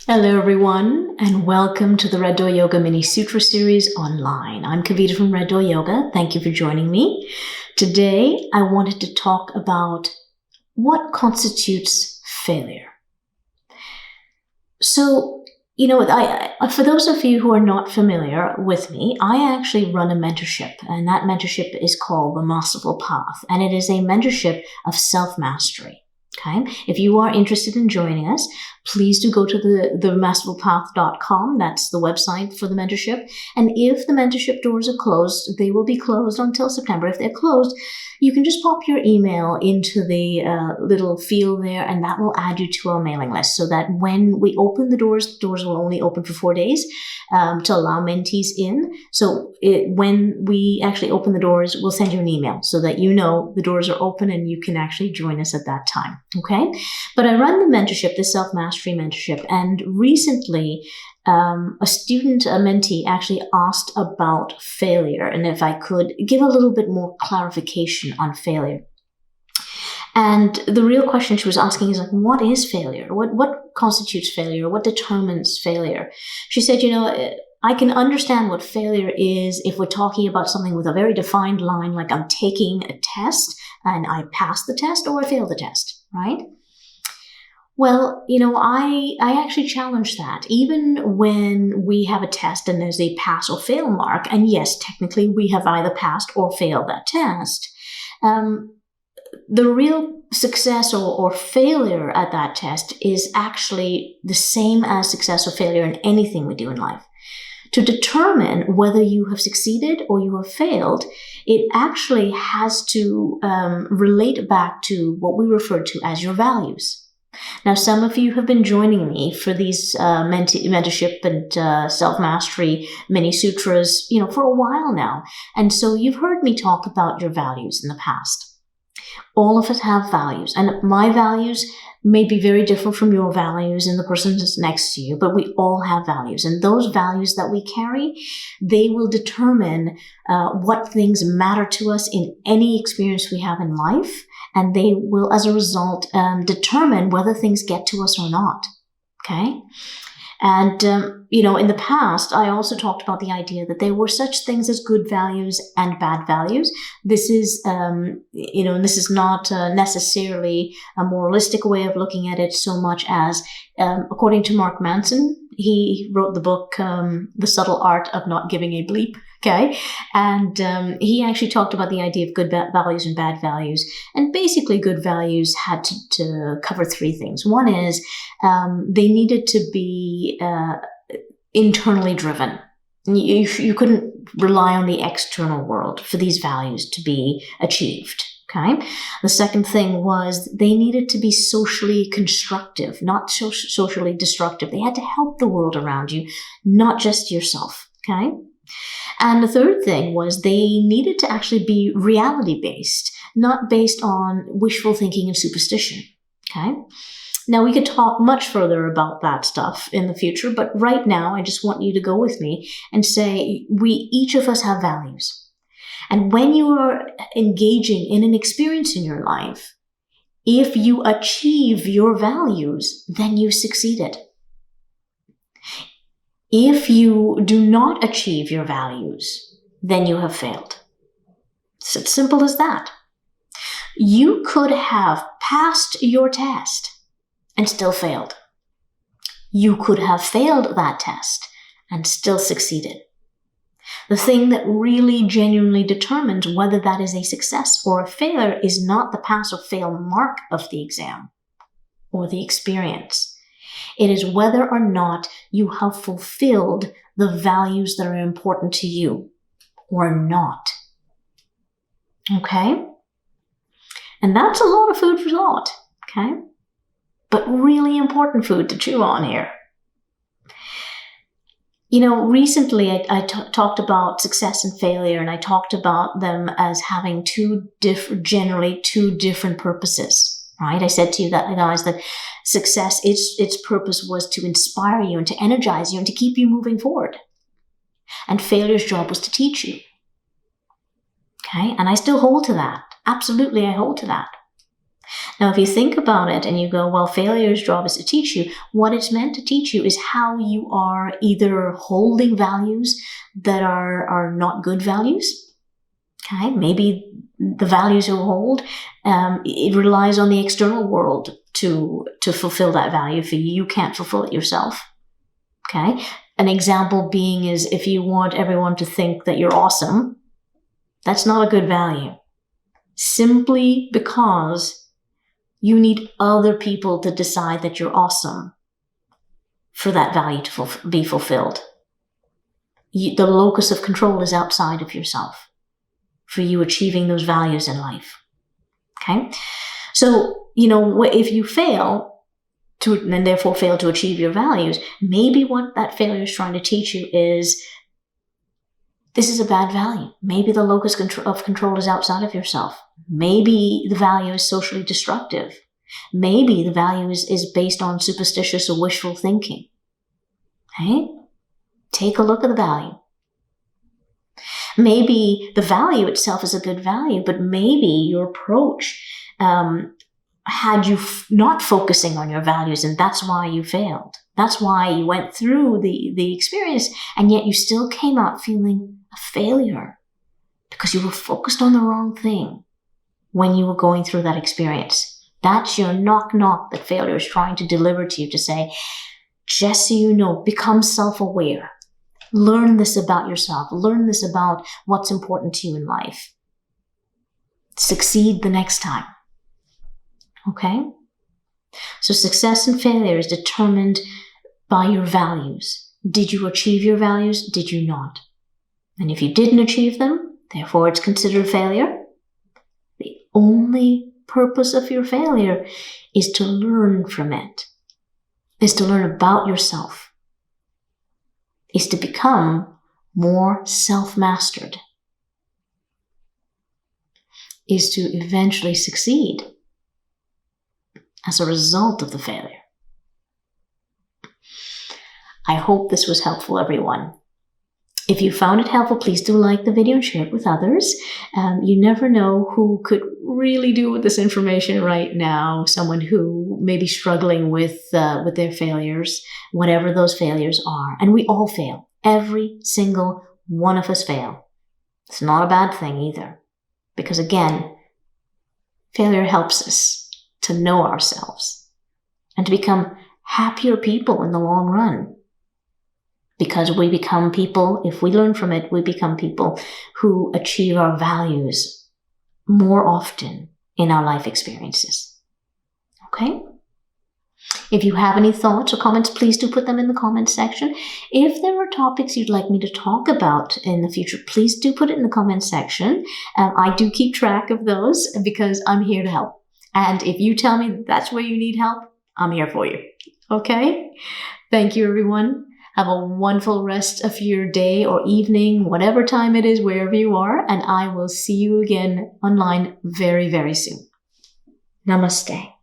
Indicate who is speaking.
Speaker 1: Hello everyone, and welcome to the Red Door Yoga Mini Sutra Series online. I'm Kavita from Red Door Yoga. Thank you for joining me. Today, I wanted to talk about what constitutes failure. So, for those of you who are not familiar with me, I actually run a mentorship, and that mentorship is called the Masterful Path, and it is a mentorship of self-mastery. Okay. If you are interested in joining us, please do go to the masterfulpath.com. That's the website for the mentorship. And if the mentorship doors are closed, they will be closed until September. If they're closed, you can just pop your email into the little field there, and that will add you to our mailing list so that when we open the doors will only open for 4 days to allow mentees in. So when we actually open the doors, we'll send you an email so that you know the doors are open and you can actually join us at that time. Okay? But I run the mentorship, the self-mastery mentorship, and recently a mentee actually asked about failure and if I could give a little bit more clarification on failure. And the real question she was asking is what is failure? What constitutes failure? What determines failure? She said, I can understand what failure is if we're talking about something with a very defined line, like I'm taking a test and I pass the test or I fail the test, right? Well, I actually challenge that. Even when we have a test and there's a pass or fail mark, and yes, technically we have either passed or failed that test, the real success or failure at that test is actually the same as success or failure in anything we do in life. To determine whether you have succeeded or you have failed, it actually has to relate back to what we refer to as your values. Now, some of you have been joining me for these mentorship and self-mastery mini sutras, for a while now. And so you've heard me talk about your values in the past. All of us have values, and my values may be very different from your values and the person that's next to you, but we all have values. And those values that we carry, they will determine what things matter to us in any experience we have in life. And they will, as a result, determine whether things get to us or not. Okay? And, in the past, I also talked about the idea that there were such things as good values and bad values. This is, and this is not necessarily a moralistic way of looking at it so much as, according to Mark Manson, he wrote the book, The Subtle Art of Not Giving a Bleep. Okay. And he actually talked about the idea of good values and bad values. And basically good values had to cover three things. One is they needed to be internally driven. You couldn't rely on the external world for these values to be achieved. Okay. The second thing was they needed to be socially constructive, not socially destructive. They had to help the world around you, not just yourself. Okay. And the third thing was they needed to actually be reality-based, not based on wishful thinking and superstition. Okay. Now, we could talk much further about that stuff in the future, but right now, I just want you to go with me and say each of us have values. And when you are engaging in an experience in your life, if you achieve your values, then you succeeded. If you do not achieve your values, then you have failed. It's as simple as that. You could have passed your test and still failed. You could have failed that test and still succeeded. The thing that really genuinely determines whether that is a success or a failure is not the pass or fail mark of the exam or the experience. It is whether or not you have fulfilled the values that are important to you or not. Okay? And that's a lot of food for thought. Okay? But really important food to chew on here. Recently I talked about success and failure, and I talked about them as having generally two different purposes. Right? I said to you guys that success, its purpose was to inspire you and to energize you and to keep you moving forward. And failure's job was to teach you. Okay? And I still hold to that. Absolutely, I hold to that. Now, if you think about it and you go, well, failure's job is to teach you, what it's meant to teach you is how you are either holding values that are not good values. Okay, maybe the values you hold, it relies on the external world to fulfill that value for you. You can't fulfill it yourself. Okay, an example being is if you want everyone to think that you're awesome, that's not a good value. Simply because you need other people to decide that you're awesome for that value to be fulfilled. The locus of control is outside of yourself for you achieving those values in life. Okay? So, if you fail to, and therefore fail to achieve your values, maybe what that failure is trying to teach you is this is a bad value. Maybe the locus of control is outside of yourself. Maybe the value is socially destructive. Maybe the value is based on superstitious or wishful thinking. Okay? Take a look at the value. Maybe the value itself is a good value, but maybe your approach had you not focusing on your values, and that's why you failed. That's why you went through the experience, and yet you still came out feeling a failure because you were focused on the wrong thing when you were going through that experience. That's your knock that failure is trying to deliver to you, to say, just so you know, become self-aware. Learn this about yourself. Learn this about what's important to you in life. Succeed the next time. Okay? So success and failure is determined by your values. Did you achieve your values? Did you not? And if you didn't achieve them, therefore it's considered failure. The only purpose of your failure is to learn from it, is to learn about yourself, is to become more self-mastered, is to eventually succeed as a result of the failure. I hope this was helpful, everyone. If you found it helpful, please do like the video and share it with others. You never know who could really do with this information right now. Someone who may be struggling with their failures, whatever those failures are. And we all fail. Every single one of us fail. It's not a bad thing either. Because again, failure helps us to know ourselves and to become happier people in the long run. Because we become people, if we learn from it, we become people who achieve our values more often in our life experiences. Okay? If you have any thoughts or comments, please do put them in the comments section. If there are topics you'd like me to talk about in the future, please do put it in the comments section. I do keep track of those because I'm here to help. And if you tell me that's where you need help, I'm here for you. Okay? Thank you, everyone. Have a wonderful rest of your day or evening, whatever time it is, wherever you are, and I will see you again online very, very soon. Namaste.